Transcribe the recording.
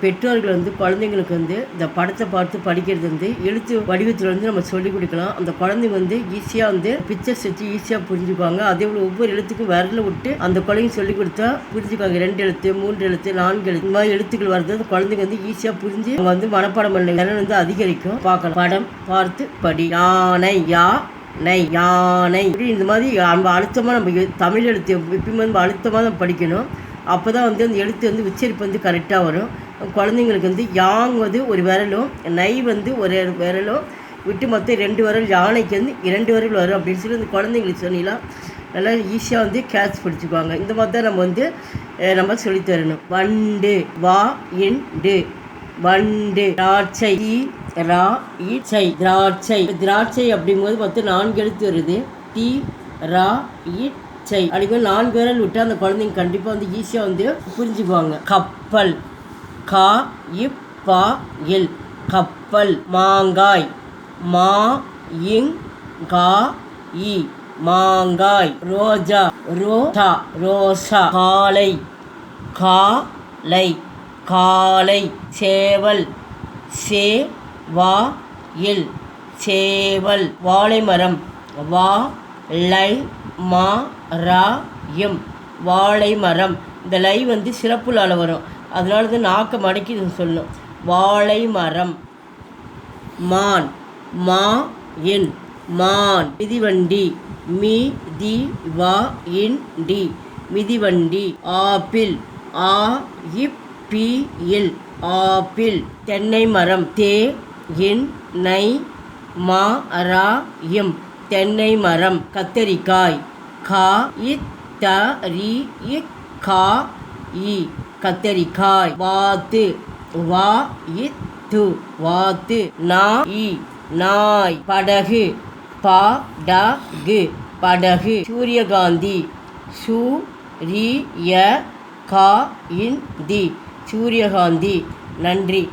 பெற்றோர்கள் வந்து குழந்தைங்களுக்கு வந்து இந்த படத்தை பார்த்து படிக்கிறது வந்து எழுத்து வடிவத்தில் வந்து நம்ம சொல்லிக் கொடுக்கலாம். அந்த குழந்தைங்க வந்து ஈஸியாக வந்து பிக்சர்ஸ் வச்சு ஈஸியாக புரிஞ்சுக்குவாங்க. அதே போல் ஒவ்வொரு எழுத்துக்கும் விரல விட்டு அந்த குழந்தைங்க சொல்லிக் கொடுத்தா புரிஞ்சுக்குவாங்க. 2 எழுத்து 3 எழுத்து 4 எழுத்து இந்த மாதிரி எழுத்துக்கள் வருது அந்த குழந்தைங்க வந்து ஈஸியாக புரிஞ்சு அவங்க வந்து மனப்பாடம் பண்ண திறன் வந்து அதிகரிக்கும். பார்க்கலாம். படம் பார்த்து படி. யானை யானை இந்த மாதிரி நம்ம அழுத்தமாக நம்ம தமிழ் எழுத்து எப்பயுமே நம்ம அழுத்தமாக நம்ம படிக்கணும். அப்போ தான் வந்து அந்த எழுத்து வந்து உச்சரிப்பு வந்து கரெக்டாக வரும். குழந்தைங்களுக்கு வந்து யாங் வந்து ஒரு விரலும் நை வந்து ஒரு விரலும் விட்டு மொத்தம் 2 விரல், யானைக்கு வந்து 2 விரல் வரும் அப்படின்னு சொல்லி அந்த குழந்தைங்களுக்கு சொன்னீங்கன்னா நல்லா ஈஸியாக வந்து கேட்ச் பிடிச்சிக்குவாங்க. இந்த மாதிரி தான் நம்ம வந்து நம்ம சொல்லித்தரணும். வண்டு வா இண்டு வண்டு. திராட்சை ரா இச்சை திராட்சை. திராட்சை அப்படிங்கும்போது மொத்தம் 4 எழுத்து வருது. டி ரா இச்சை அப்படிங்கும்போது 4 விரல் விட்டு அந்த குழந்தைங்க கண்டிப்பாக வந்து ஈஸியாக வந்து புரிஞ்சுக்குவாங்க. கப்பல் கா இப்பா எல் கப்பல். மாங்காய் மா இங் கா இ மாங்காய். ரோஜா ரோசா ரோசா. காலை காலை காலை. சேவல் சே வா இல் சேவல். வாழை மரம் வா லை மா ரா எம் வாழை மரம். இந்த லை வந்து சிறப்புலால வரும், அதனால தான் நாக்க மடக்கி சொல்லணும். வாழை மரம். மான் மா என் மான். மிதிவண்டி மி தி வா இன் டி மிதிவண்டி. ஆப்பிள் ஆ இப் பி இல் ஆப்பிள். தென்னை மரம் தே இன் நை மா ரா எம் தென்னை மரம். கத்தரிக்காய் கா இத் த ரி இக் கா இ கத்தரிக்காய். வாத்து வா இத் து வாத்து. நா இ நாய். படகு பா ட கு படகு. சூரியகாந்தி சு ரி ய கா இன் தி சூரியகாந்தி. நன்றி.